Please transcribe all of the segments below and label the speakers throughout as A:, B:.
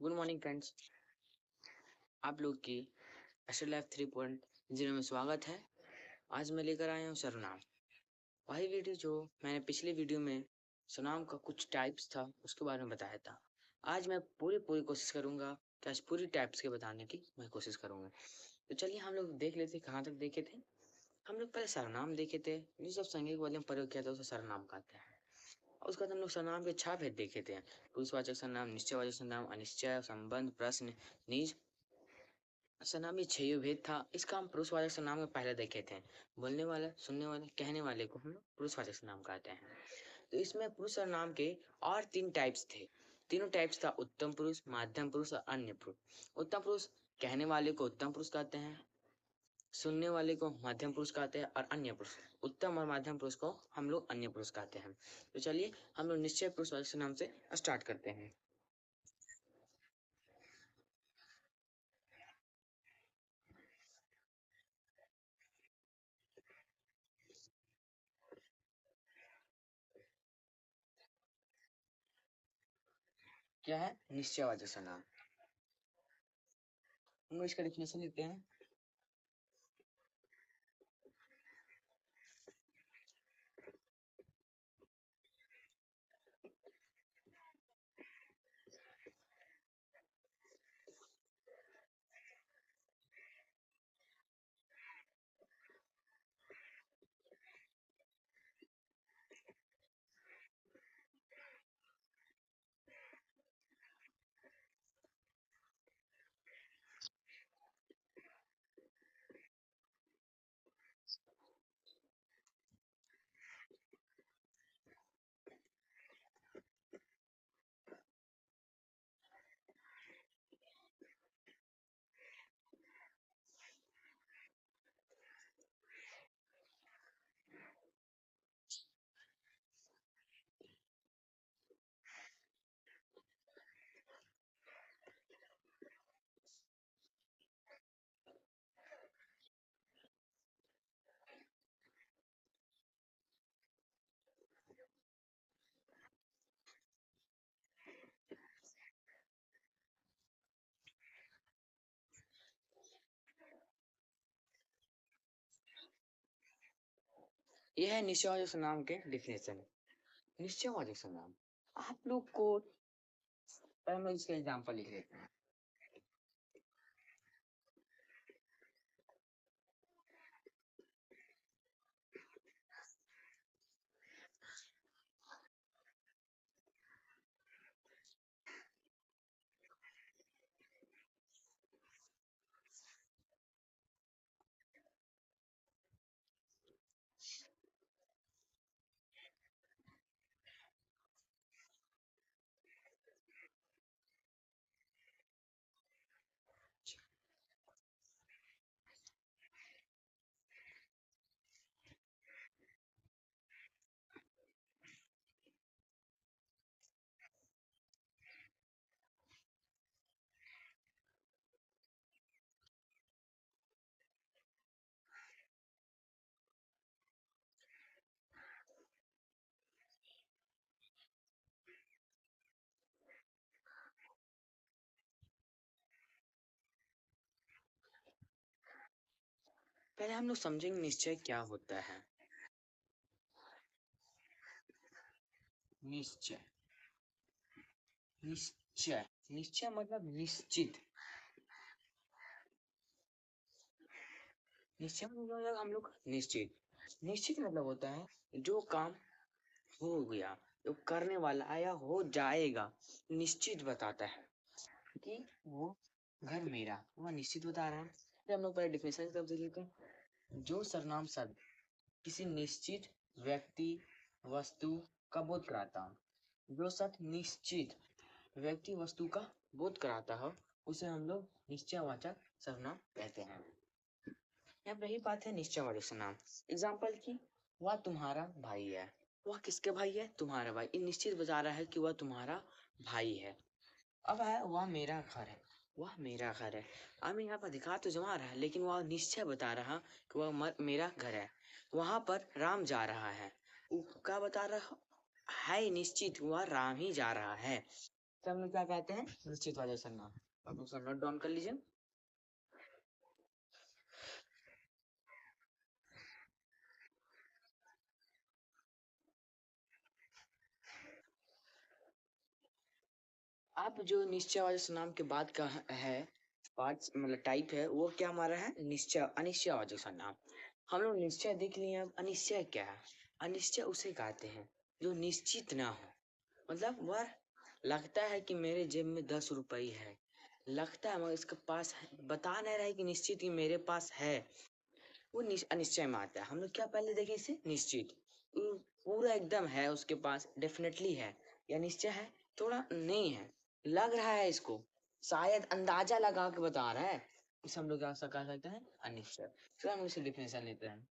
A: Good morning friends. आप लोग की एस्ट्रो लाइफ 3.0 में स्वागत है। आज मैं लेकर आया हूँ सर्वनाम। वही वीडियो जो मैंने पिछले वीडियो में सर्वनाम का कुछ टाइप्स था उसके बारे में बताया था। आज मैं पूरी कोशिश करूंगा कि आज पूरी टाइप्स के बताने की मैं कोशिश करूंगा। तो चलिए हम लोग देख लेते कहाँ तक देखे थे। हम लोग पहले सर्वनाम देखे थे, जो सब संज्ञा वाले में प्रयोग किया था उसे सर्वनाम कहते हैं। और उसके बाद हम लोग सर्वनाम के 6 भेद देखे थे। पुरुषवाचक सर्वनाम, निश्चयवाचक सर्वनाम, अनिश्चय, संबंध, प्रश्न, निज सर्वनाम। ये 6 भेद था। इसका हम पुरुषवाचक सर्वनाम में पहले देखे थे। बोलने वाला, सुनने वाले, कहने वाले को हम लोग पुरुषवाचक सर्वनाम कहते हैं। तो इसमें पुरुष सर्वनाम के और 3 टाइप्स थे। तीनों टाइप्स था उत्तम पुरुष, मध्यम पुरुष और अन्य पुरुष। उत्तम पुरुष कहने वाले को उत्तम पुरुष कहते हैं, सुनने वाले को मध्यम पुरुष कहते हैं और अन्य पुरुष, उत्तम और मध्यम पुरुष को हम लोग अन्य पुरुष कहते हैं। तो चलिए हम लोग निश्चय पुरुषवाचक सर्वनाम से स्टार्ट करते हैं। क्या है निश्चयवाचक सर्वनाम? हम लोग इसका डेफिनेशन लेते हैं। यह है निश्चयवाचक सर्वनाम के डेफिनेशन। निश्चयवाचक सर्वनाम आप लोग को पहले हम लोग इसका एग्जाम्पल लिख लेते हैं। पहले हम लोग समझेंगे निश्चय क्या होता है। निश्चय निश्चय निश्चय मतलब निश्चित। निश्चय मतलब हम लोग निश्चित। निश्चित मतलब होता है जो काम हो गया, जो करने वाला आया हो जाएगा, निश्चित बताता है कि वो घर मेरा, वह निश्चित बता रहा है। फिर हम लोग पहले डिफिनेशन की तरफ देख लेते हैं। जो सर्वनाम शब्द किसी निश्चित व्यक्ति, वस्तु का बोध कराता हो, जो शब्द निश्चित व्यक्ति, वस्तु का बोध कराता हो, उसे हम लोग निश्चयवाचक सर्वनाम कहते हैं। अब रही बात है निश्चयवाचक सर्वनाम एग्जाम्पल की। वह तुम्हारा भाई है। वह किसके भाई है? तुम्हारा भाई। ये निश्चित बता रहा है कि वह तुम्हारा भाई है। अब है वह मेरा घर है। वह मेरा घर है। अब यहाँ पर दिखा तो जमा रहा है, लेकिन वह निश्चय बता रहा कि वह मेरा घर है। वहां पर राम जा रहा है। वो क्या बता रहा है? निश्चित वह राम ही जा रहा है। तो हम लोग क्या कहते हैं, निश्चितवाचक सर्वनाम। आप लोग नोट डाउन कर लीजिए। आप जो निश्चयवाचक सर्वनाम के बाद का है पार्ट मतलब टाइप है, वो क्या हमारा है, निश्चय अनिश्चयवाचक सर्वनाम। हम लोग निश्चय देख लिए, अब अनिश्चय क्या है। अनिश्चय उसे कहते हैं जो निश्चित ना हो, मतलब वह लगता है कि मेरे जेब में 10 रुपये है, लगता है मगर इसके पास है, बता नहीं रहा है कि निश्चित ही मेरे पास है, वो अनिश्चय में आता है। हम लोग क्या पहले देखे इसे, निश्चित पूरा एकदम है उसके पास, डेफिनेटली है, या निश्चय है थोड़ा नहीं है, लग रहा है इसको, शायद अंदाजा लगा के बता रहा है, इसे हम लोग क्या कह सकते हैं, अनिश्चय। फिर हम इसे डिफिनेशन लेते हैं।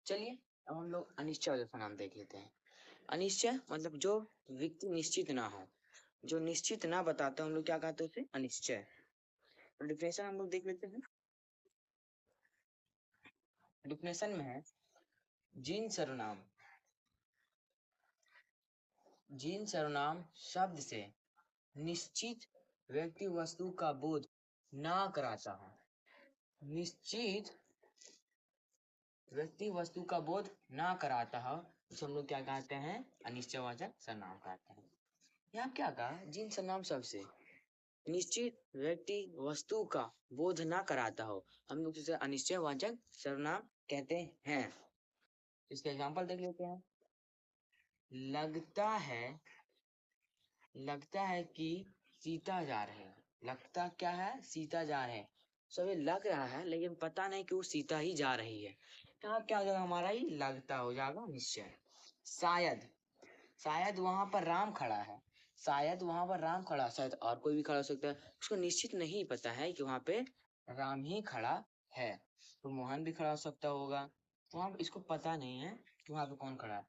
A: चलिए अब हम लोग अनिश्चय वाले का नाम देख लेते हैं। अनिश्चय मतलब जो व्यक्ति निश्चित ना हो, जो निश्चित ना बताते, हम लोग क्या कहते हैं उसे, अनिश्चय। तो डिफिनेशन हम लोग देख लेते हैं। डिफिनेशन में है, जिन सर्वनाम जिन सर्वनाम शब्द से निश्चित व्यक्ति वस्तु का बोध ना कराता हो, निश्चित व्यक्ति वस्तु का बोध ना कराता हो, उसे हम लोग क्या कहते हैं, अनिश्चयवाचक सर्वनाम कहते हैं। यहाँ क्या कहा, जिन सर्वनाम शब्द से निश्चित व्यक्ति वस्तु का बोध ना कराता हो, हम लोग उसे अनिश्चयवाचक सर्वनाम कहते हैं। इसके एग्जांपल देख लेते हैं। लगता है, लगता है कि सीता जा रहे हैं, लगता क्या है, सीता जा रहे हैं, सब ये लग रहा है लेकिन पता नहीं कि वो सीता ही जा रही है। यहाँ क्या हो जाएगा, हमारा ही लगता हो जाएगा निश्चय। शायद, शायद वहां पर राम खड़ा है, शायद वहां पर राम खड़ा, शायद और कोई भी खड़ा हो सकता है, उसको निश्चित नहीं पता है कि वहां पे राम ही खड़ा है, तो मोहन भी खड़ा हो सकता होगा, वहां इसको पता नहीं है कि वहां पे कौन खड़ा है,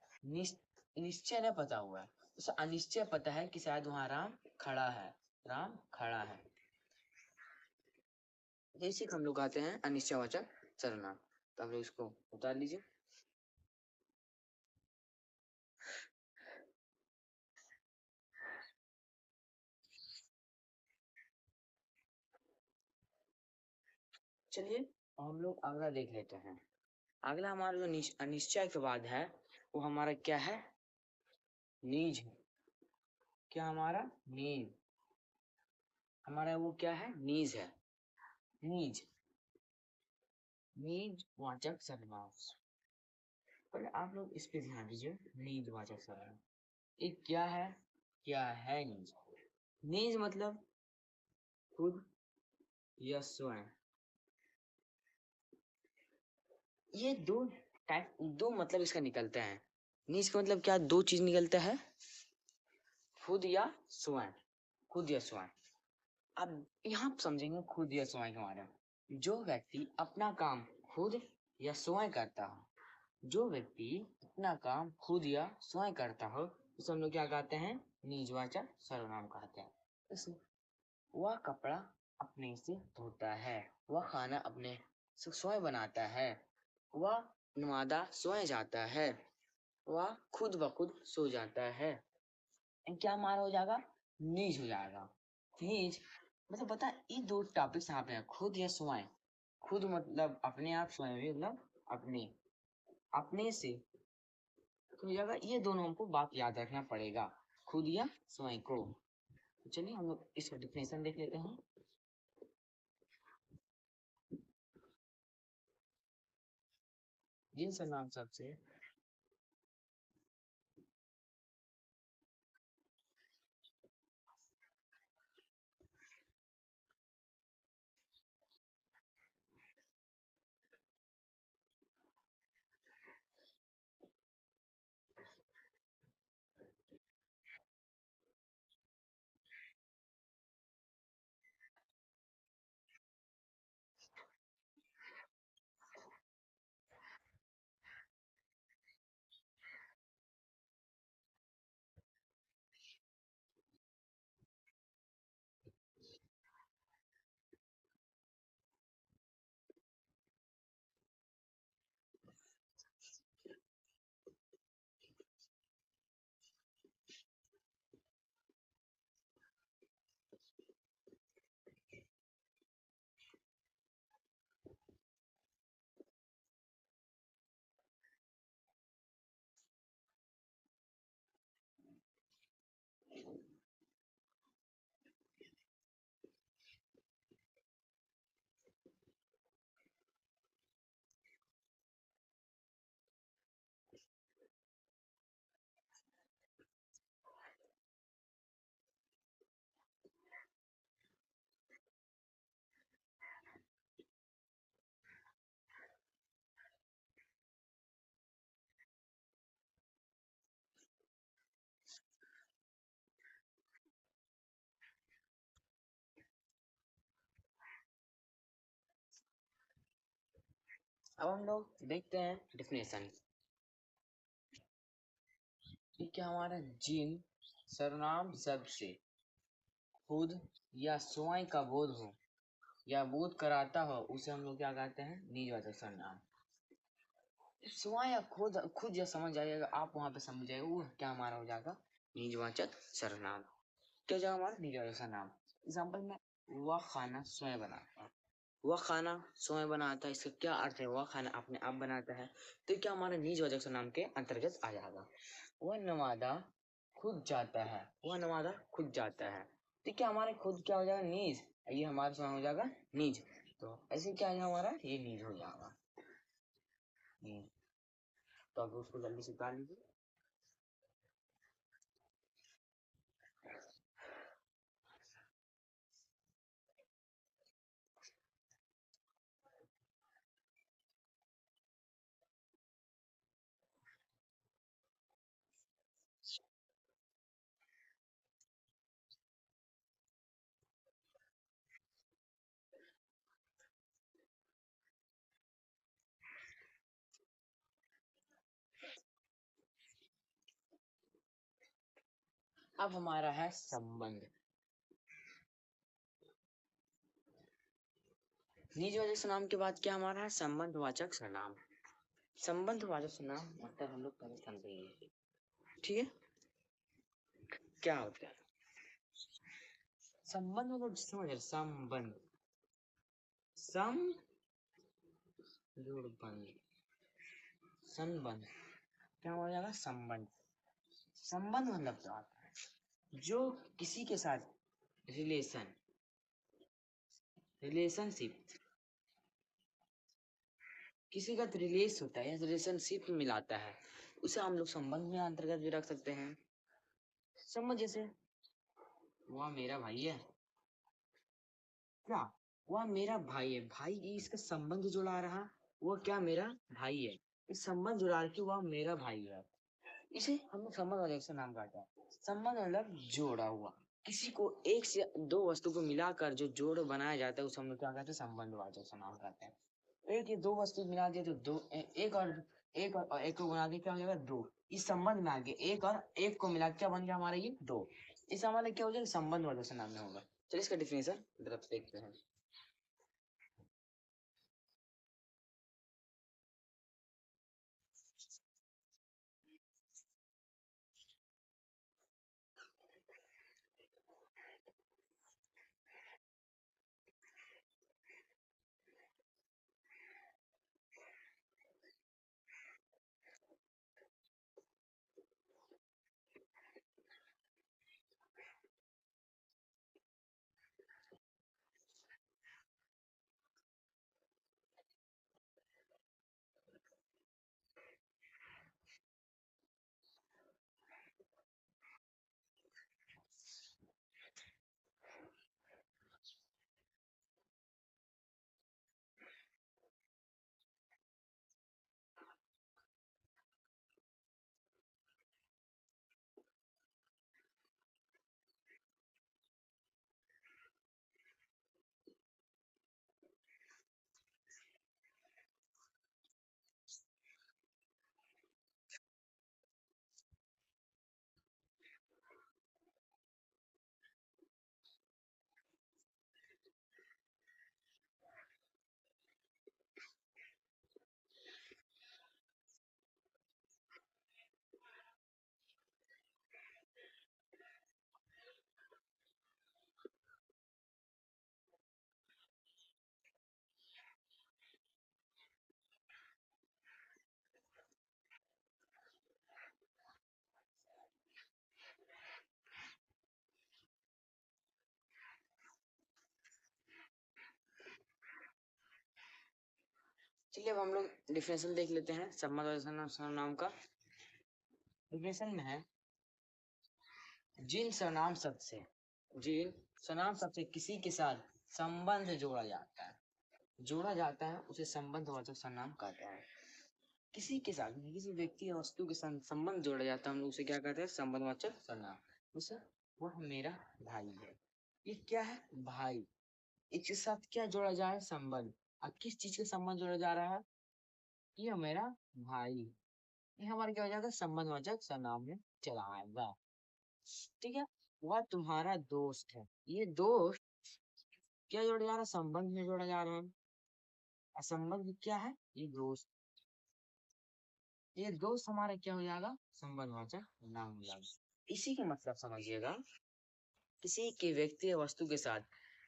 A: निश्चय नहीं पता हुआ है, उसे अनिश्चय पता है कि शायद वहां राम खड़ा है, राम खड़ा है। जैसे हम लोग आते हैं अनिश्चयवाचक सर्वनाम, तो हम लोग इसको उतार लीजिए। चलिए हम लोग अगला देख लेते हैं। अगला हमारा जो अनिश्चय के बाद है, वो हमारा क्या है, नीज है। क्या हमारा, नीज, हमारा वो क्या है, नीज है, नीज, नीज वाचक सर्वनाम। पहले आप लोग इस पे ध्यान दीजिए, नीज वाचक सर्वनाम ये क्या है, क्या है नीज। नीज मतलब खुद या स्वयं, ये दो मतलब इसका निकलता है। नीज का मतलब क्या, दो चीज निकलता है, खुद या स्वयं। खुद या स्वयं। अब यहाँ समझेंगे खुद या स्वयं के बारे में। जो व्यक्ति अपना काम खुद या स्वयं करता हो, जो व्यक्ति अपना काम खुद या स्वयं करता हो, उसे हम लोग क्या कहते हैं, निजवाचक सर्वनाम कहते हैं। इसमें वह कपड़ा अपने से धोता है, वह खाना अपने से स्वयं बनाता है, वह नवादा स्वयं जाता है, वह खुद ब खुद सो जाता है। क्या हमारा हो जाएगा, निज हो जाएगा। निज मतलब बता, ये दो टॉपिक्स यहाँ पे हैं, खुद या स्वयं। खुद मतलब अपने आप, स्वयं भी मतलब अपने अपने से, तो हो जाएगा। ये दोनों हमको बात याद रखना पड़ेगा, खुद या स्वयं को। तो चलिए हम लोग इसका डिफिनेशन देख लेते हैं। जिन सर्वनाम शब्द से अब हम लोग देखते हैं डिफिनेशन। ठीक है, हमारा जिन सर्वनाम शब्द से खुद या स्वयं का बोध हो या बोध कराता हो, उसे हम लोग क्या कहते हैं, निजवाचक सर्वनाम। स्वयं या खुद, खुद या समझ जाइएगा आप, वहां पे समझ जाएगा, वो क्या हमारा हो जाएगा, निजवाचक सर्वनाम। क्या जाएगा हमारा, निजवाचक सर्वनाम। एग्जाम्पल में, वह खाना स्वयं बनाता है, वह खाना स्वयं बनाता है, इसका क्या अर्थ है, वह खाना अपने आप बनाता है, तो क्या हमारा निजवाचक सर्वनाम के अंतर्गत आ जाएगा। वह नवादा खुद जाता है, वह नवादा खुद जाता है, तो क्या हमारे खुद क्या हो जाएगा, निज, ये हमारा स्वयं हो जाएगा निज। तो ऐसे क्या है हमारा, ये निज हो जाएगा। तो अब उसको जल्दी से उतार लीजिए। अब हमारा है संबंध। निजवाचक सर्वनाम के बाद क्या हमारा है, संबंधवाचक सर्वनाम। संबंधवाचक सर्वनाम मतलब हम लोग पहले समझेंगे, ठीक है, क्या होता है संबंध, मतलब समझ रहे, संबंध, सम जोड़ बंध, संबंध, क्या हो जाएगा, संबंध। संबंध मतलब क्या आता है, जो किसी के साथ रिलेशन, रिलेशनशिप, किसी का रिलेश होता है या रिलेशनशिप मिलाता है, उसे हम लोग संबंध में अंतर्गत भी रख सकते हैं। समझ, जैसे वह मेरा भाई है, क्या, वह मेरा भाई है, भाई ये इसका संबंध जुड़ा रहा, वो क्या मेरा भाई है। इस संबंध जुड़ा के वह मेरा भाई है। इसे हम लोग संबंध वाले से नाम काटा है। संबंध मतलब जोड़ा हुआ। किसी को एक से दो वस्तु को मिलाकर जो जोड़ बनाया जाता है उसे हम लोग क्या कहते हैं, संबंधवाचक से नाम कहते हैं। एक ये दो वस्तु मिला दिए तो दो एक और एक को बना के क्या हो जाएगा, दो। इस संबंध में आगे एक और एक को मिला के क्या बन गया हमारा, ये दो। इस हमारा क्या हो जाएगा, संबंध वाले से नाम में होगा। चलिए इसका डिफिनेशन देखते हैं। चलिए अब हम लोग डिफिनेशन देख लेते हैं संबंध वाले सर्वनाम का। डिफिनेशन में है, जिन सर्वनाम शब्द से जिन सर्वनाम शब्द से किसी के साथ संबंध जोड़ा जाता है उसे संबंधवाचक सर्वनाम कहते हैं। किसी के साथ, किसी व्यक्ति या वस्तु के साथ संबंध जोड़ा जाता है हम लोग उसे क्या कहते हैं, संबंधवाचक सर्वनाम। जैसे वह मेरा भाई है, ये क्या है, भाई। इसके साथ क्या जोड़ा जा रहा है, संबंध। अब किस चीज का संबंध जोड़ा जा रहा है, ये मेरा भाई। ये हमारा क्या हो जाएगा, संबंधवाचक सर्वनाम में चला आएगा। ठीक है। वह तुम्हारा दोस्त है, ये दोस्त क्या जोड़ा जा रहा है, संबंध में जोड़ा जा रहा है। और संबंध क्या है, ये दोस्त। ये दोस्त हमारा क्या हो जाएगा, संबंधवाचक नाम हो जाएगा। इसी का मतलब समझिएगा, किसी के व्यक्ति या वस्तु के साथ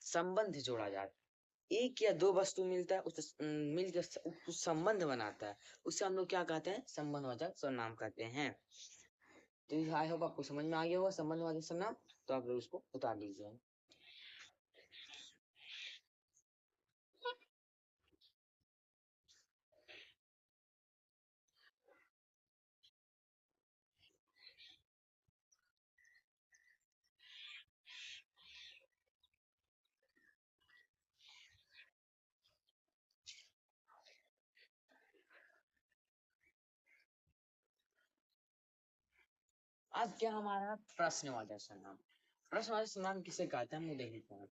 A: संबंध जोड़ा जाता है। एक या दो वस्तु मिलता है, उससे मिलकर कुछ संबंध बनाता है, उससे हम लोग क्या कहते हैं, संबंधवाचक सर्वनाम कहते हैं। तो आई होप आपको समझ में आ गया होगा संबंधवाचक सर्वनाम। तो आप लोग उसको उतार लीजिए। अब क्या हमारा प्रश्नवाचक सर्वनाम। प्रश्नवाचक सर्वनाम किसे कहते हैं, हम लोग देख लेते हैं।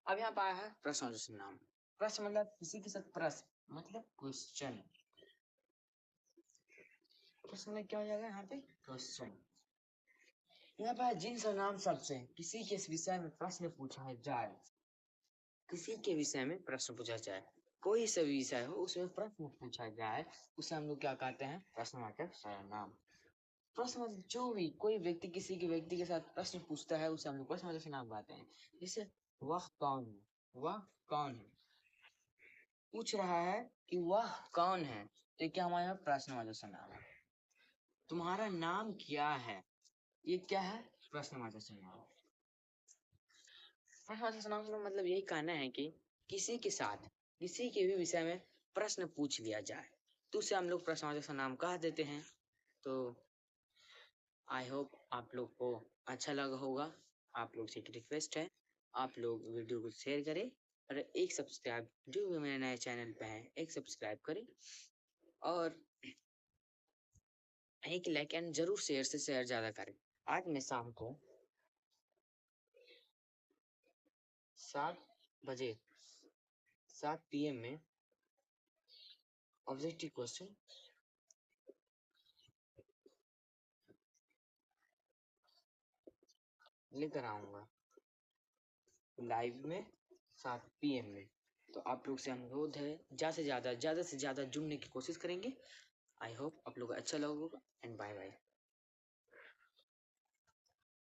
A: अब यहाँ पर आया है प्रश्नवाचक सर्वनाम। प्रश्न मतलब किसी के साथ प्रश्न मतलब क्वेश्चन। प्रश्न में क्या हो जाएगा यहाँ पे क्वेश्चन। यहाँ पर जिन सर्वनाम शब्द से किसी के विषय में प्रश्न पूछा जाए, किसी के विषय में प्रश्न पूछा जाए, कोई सा विषय हो उसमें प्रश्न पूछा जाए, उसे हम लोग क्या कहते हैं प्रश्नवाचक सर्वनाम। प्रश्न मतलब जो भी कोई व्यक्ति किसी के व्यक्ति के साथ प्रश्न पूछता है उसे हम लोग प्रश्नवाचक सर्वनाम कहते हैं। जैसे वह कौन है, वह कौन है, पूछ रहा है कि वह कौन है, तो क्या हमारे यहाँ प्रश्नवाचक सर्वनाम है। तुम्हारा नाम क्या है, ये क्या है प्रश्नवाचक सर्वनाम। प्रश्नवाचक सर्वनाम का मतलब यही कहना है कि किसी के साथ किसी के भी विषय में प्रश्न पूछ लिया जाए तो उसे हम लोग प्रश्नवाचक सर्वनाम कह देते हैं। तो आई होप आप लोग को अच्छा लगा होगा। आप लोग से एक रिक्वेस्ट है, आप लोग वीडियो को शेयर करें और एक सब्सक्राइब, जो भी मेरे नए चैनल पे है एक सब्सक्राइब करें और एक लाइक एंड जरूर शेयर से शेयर ज्यादा करें। आज मैं शाम को 7 बजे 7 PM में ऑब्जेक्टिव क्वेश्चन लेकर आऊंगा लाइव में 7 PM में। तो आप लोग से अनुरोध है ज्यादा से ज्यादा जुड़ने की कोशिश करेंगे। आई होप आप लोग को अच्छा लगा होगा एंड बाय बाय।